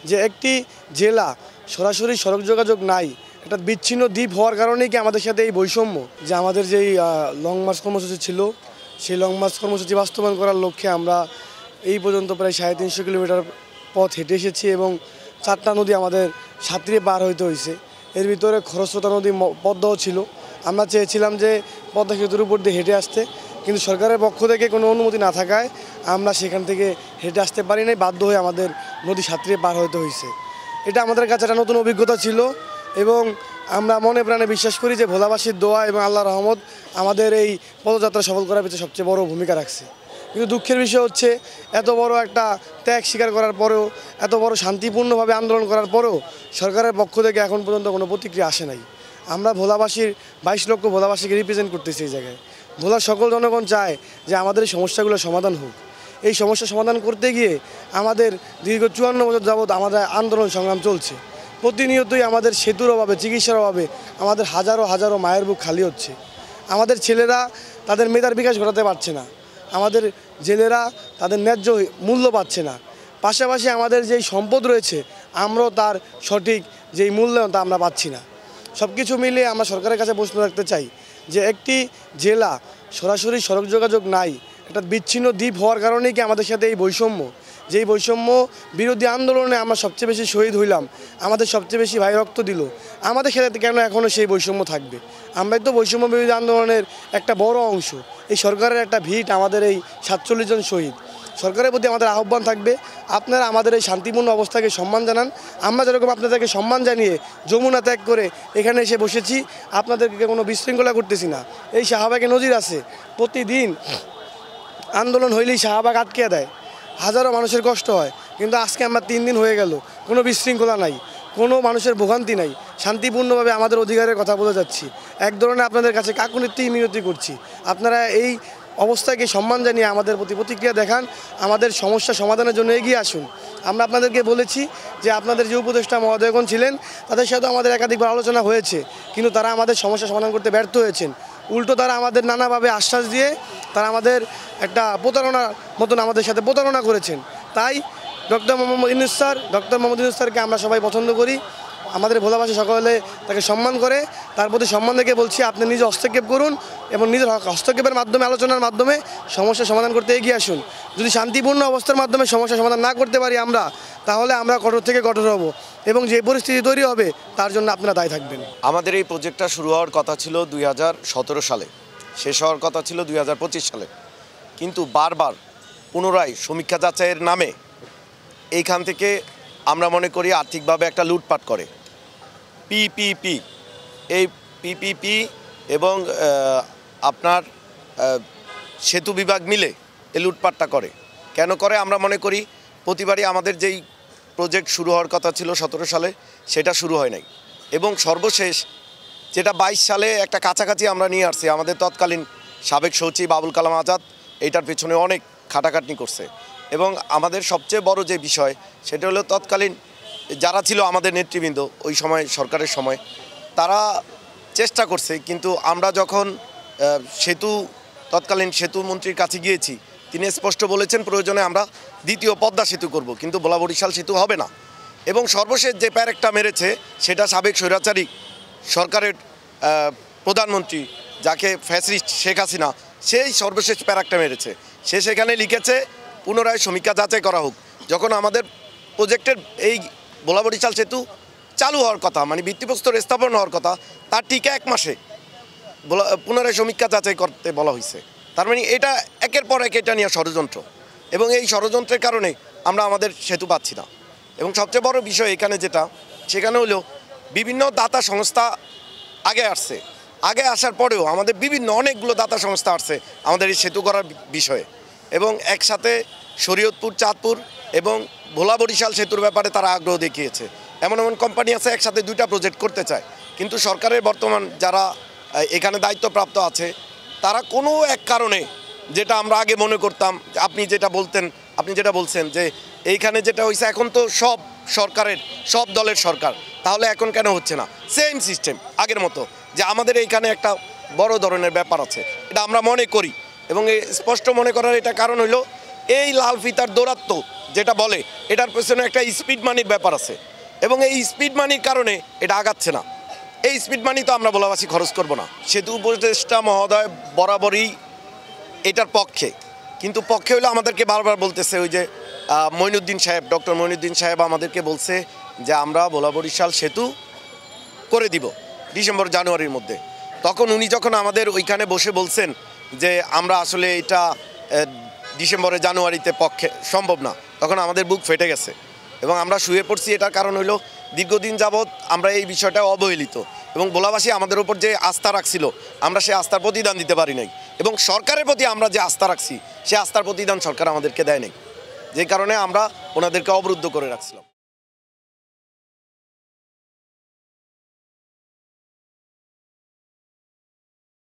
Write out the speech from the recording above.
যে একটি জেলা সরাসরি সড়ক যোগাযোগ নাই, একটা বিচ্ছিন্ন দ্বীপ হওয়ার কারণেই কি আমাদের সাথে এই বৈষম্য। যে আমাদের যেই লং মার্চ কর্মসূচি ছিল, সেই লং মার্চ কর্মসূচি বাস্তবায়ন করার লক্ষ্যে আমরা এই পর্যন্ত প্রায় 350 কিলোমিটার পথ হেঁটে এসেছি এবং 4টা নদী আমাদের সাঁতরিয়ে পার হইতে হয়েছে। এর ভিতরে খরস্রোতা নদী পদ্মাও ছিল। আমরা চেয়েছিলাম যে পদ্মা সেতুর উপর দিয়ে হেঁটে আসতে, কিন্তু সরকারের পক্ষ থেকে কোনো অনুমতি না থাকায় আমরা সেখান থেকে হেঁটে আসতে পারি নাই, বাধ্য হয়ে আমাদের নদী সাঁতরিয়ে পার হইতে হয়েছে। এটা আমাদের কাছে একটা নতুন অভিজ্ঞতা ছিল এবং আমরা মনে প্রাণে বিশ্বাস করি যে ভোলাবাসীর দোয়া এবং আল্লাহর রহমত আমাদের এই পদযাত্রা সফল করার পিছনে সবচেয়ে বড় ভূমিকা রাখছে। কিন্তু দুঃখের বিষয় হচ্ছে, এত বড় একটা ত্যাগ স্বীকার করার পরেও, এত বড় শান্তিপূর্ণভাবে আন্দোলন করার পরেও সরকারের পক্ষ থেকে এখন পর্যন্ত কোনো প্রতিক্রিয়া আসে নাই। আমরা ভোলাবাসীর 22 লক্ষ ভোলাবাসীকে রিপ্রেজেন্ট করতেছি এই জায়গায়। ভোলার সকল জনগণ চায় যে আমাদের এই সমস্যাগুলো সমাধান হোক। এই সমস্যা সমাধান করতে গিয়ে আমাদের দীর্ঘ 54 বছর যাবৎ আমাদের আন্দোলন সংগ্রাম চলছে। প্রতিনিয়তই আমাদের সেতুর অভাবে, চিকিৎসার অভাবে আমাদের হাজারো হাজারো মায়ের বুক খালি হচ্ছে। আমাদের ছেলেরা তাদের মেধার বিকাশ ঘটাতে পারছে না, আমাদের জেলেরা তাদের ন্যায্য মূল্য পাচ্ছে না। পাশাপাশি আমাদের যেই সম্পদ রয়েছে আমরাও তার সঠিক যেই মূল্যায়ন তা আমরা পাচ্ছি না। সব কিছু মিলিয়ে আমরা সরকারের কাছে প্রশ্ন রাখতে চাই যে একটি জেলা সরাসরি সড়ক যোগাযোগ নাই, একটা বিচ্ছিন্ন দ্বীপ হওয়ার কারণেই কি আমাদের সাথে এই বৈষম্য। যেই বৈষম্য বিরোধী আন্দোলনে আমরা সবচেয়ে বেশি শহীদ হইলাম, আমাদের সবচেয়ে বেশি ভাই রক্ত দিল, আমাদের সাথে কেন এখনও সেই বৈষম্য থাকবে? আমরাই তো বৈষম্য বিরোধী আন্দোলনের একটা বড় অংশ। এই সরকারের একটা ভিট আমাদের এই 47 জন শহীদ। সরকারের প্রতি আমাদের আহ্বান থাকবে, আপনারা আমাদের এই শান্তিপূর্ণ অবস্থাকে সম্মান জানান। আমরা যেরকম আপনাদেরকে সম্মান জানিয়ে যমুনা ত্যাগ করে এখানে এসে বসেছি, আপনাদেরকে কোনো বিশৃঙ্খলা করতেছি না। এই শাহবাগে নজির আছে, প্রতিদিন আন্দোলন হইলেই শাহবাগ আটকে দেয়, হাজারো মানুষের কষ্ট হয়। কিন্তু আজকে আমরা 3 দিন হয়ে গেল, কোনো বিশৃঙ্খলা নাই, কোনো মানুষের ভোগান্তি নাই, শান্তিপূর্ণভাবে আমাদের অধিকারের কথা বলে যাচ্ছি। এক ধরনের আপনাদের কাছে কাকুতি মিনতি করছি, আপনারা এই অবস্থাকে সম্মান জানিয়ে আমাদের প্রতি প্রতিক্রিয়া দেখান, আমাদের সমস্যা সমাধানের জন্য এগিয়ে আসুন। আমরা আপনাদেরকে বলেছি যে আপনাদের যে উপদেষ্টা মহোদয়গণ ছিলেন তাদের সাথে আমাদের একাধিকবার আলোচনা হয়েছে, কিন্তু তারা আমাদের সমস্যা সমাধান করতে ব্যর্থ হয়েছেন। উল্টো তারা আমাদের নানাভাবে আশ্বাস দিয়ে তারা আমাদের একটা প্রতারণার মতন আমাদের সাথে প্রতারণা করেছেন। তাই ডক্টর মোহাম্মদ ইউনূস স্যারকে আমরা সবাই পছন্দ করি, আমাদের ভোলাবাসী সকলে তাকে সম্মান করে। তার প্রতি সম্মান থেকে বলছি, আপনি নিজে হস্তক্ষেপ করুন এবং নিজের হস্তক্ষেপের মাধ্যমে, আলোচনার মাধ্যমে সমস্যা সমাধান করতে এগিয়ে আসুন। যদি শান্তিপূর্ণ অবস্থার মাধ্যমে সমস্যা সমাধান না করতে পারি আমরা, তাহলে আমরা কঠোর থেকে কঠোর হব এবং যে পরিস্থিতি তৈরি হবে তার জন্য আপনারা দায়ী থাকবেন। আমাদের এই প্রজেক্টটা শুরু হওয়ার কথা ছিল 2017 সালে, শেষ হওয়ার কথা ছিল 2025 সালে। কিন্তু বারবার পুনরায় সমীক্ষা যাচাইয়ের নামে এইখান থেকে আমরা মনে করি আর্থিকভাবে একটা লুটপাট করে। পিপিপি, এই পিপিপি এবং আপনার সেতু বিভাগ মিলে এই লুটপাটটা করে। কেন করে? আমরা মনে করি প্রতিবারই আমাদের যেই প্রজেক্ট শুরু হওয়ার কথা ছিল 17 সালে, সেটা শুরু হয় নাই এবং সর্বশেষ যেটা 22 সালে একটা কাছাকাছি আমরা নিয়ে আসছি। আমাদের তৎকালীন সাবেক সচিব আবুল কালাম আজাদ এইটার পেছনে অনেক খাটাখাটনি করছে এবং আমাদের সবচেয়ে বড় যে বিষয় সেটা হলো তৎকালীন যারা ছিল আমাদের নেতৃবৃন্দ ওই সময় সরকারের সময়, তারা চেষ্টা করছে। কিন্তু আমরা যখন তৎকালীন সেতু মন্ত্রীর কাছে গিয়েছি, তিনি স্পষ্ট বলেছেন প্রয়োজনে আমরা দ্বিতীয় পদ্মা সেতু করব, কিন্তু ভোলা বরিশাল সেতু হবে না। এবং সর্বশেষ যে প্যারেকটা মেরেছে সেটা সাবেক স্বৈরাচারী সরকারের প্রধানমন্ত্রী, যাকে ফ্যাসিস্ট শেখ হাসিনা, সেই সর্বশেষ প্যারেকটা মেরেছে। সে সেখানে লিখেছে পুনরায় সমীক্ষা যাচাই করা হোক। যখন আমাদের প্রজেক্টের এই ভোলা বরিশাল সেতু চালু হওয়ার কথা, মানে ভিত্তিপ্রস্তর স্থাপন হওয়ার কথা, তার ঠিক 1 মাসে পুনরায় সমীক্ষা যাচাই করতে বলা হয়েছে। তার মানে এটা একের পর এক এটা নিয়ে ষড়যন্ত্র, এবং এই ষড়যন্ত্রের কারণে আমরা আমাদের সেতু পাচ্ছি না। এবং সবচেয়ে বড় বিষয় এখানে যেটা, সেখানে হলো বিভিন্ন দাতা সংস্থা আগে আসার পরেও আমাদের বিভিন্ন অনেকগুলো দাতা সংস্থা আসছে আমাদের এই সেতু করার বিষয়ে, এবং একসাথে শরীয়তপুর, চাঁদপুর এবং ভোলা বরিশাল সেতুর ব্যাপারে তারা আগ্রহ দেখিয়েছে। এমন কোম্পানি আছে একসাথে 2টা প্রজেক্ট করতে চায়, কিন্তু সরকারের বর্তমান যারা এখানে দায়িত্বপ্রাপ্ত আছে তারা কোনো এক কারণে, যেটা আমরা আগে মনে করতাম, আপনি যেটা বলছেন যে এইখানে যেটা হয়েছে, এখন তো সব সরকারের, সব দলের সরকার, তাহলে এখন কেন হচ্ছে না? সেম সিস্টেম আগের মতো, যে আমাদের এইখানে একটা বড় ধরনের ব্যাপার আছে, এটা আমরা মনে করি। এবং স্পষ্ট মনে করার এটা কারণ হইল এই লাল ফিতার দৌরাত্ম্য যেটা বলে এটার পেছনে একটা স্পিড মানির ব্যাপার আছে এবং এই স্পিড মানির কারণে এটা আগাচ্ছে না। এই স্পিড মানি তো আমরা ভোলাবাসী খরচ করব না। সেতু উপদেষ্টা মহোদয় বরাবরই এটার পক্ষে, কিন্তু পক্ষে হলে আমাদেরকে বারবার বলতেছে, ওই যে মঈনুদ্দিন সাহেব, ডক্টর মঈনুদ্দিন সাহেব আমাদেরকে বলছে যে আমরা ভোলা বরিশাল সেতু করে দিব ডিসেম্বর জানুয়ারির মধ্যে। তখন উনি যখন আমাদের ওইখানে বসে বলছেন যে আমরা আসলে এটা ডিসেম্বরে জানুয়ারিতে পক্ষে সম্ভব না, তখন আমাদের বুক ফেটে গেছে এবং আমরা শুয়ে পড়ছি। এটার কারণ হলো দীর্ঘদিন যাবৎ আমরা এই বিষয়টা অবহেলিত এবং ভোলাবাসী আমাদের উপর যে আস্থা রাখছিল আমরা সেই আস্থার প্রতিদান দিতে পারি নাই এবং সরকারের প্রতি আমরা যে আস্থা রাখছি সেই আস্থার প্রতিদান সরকার আমাদেরকে দেয় নাই, যে কারণে আমরা ওনাদেরকে অবরুদ্ধ করে রাখছিলাম।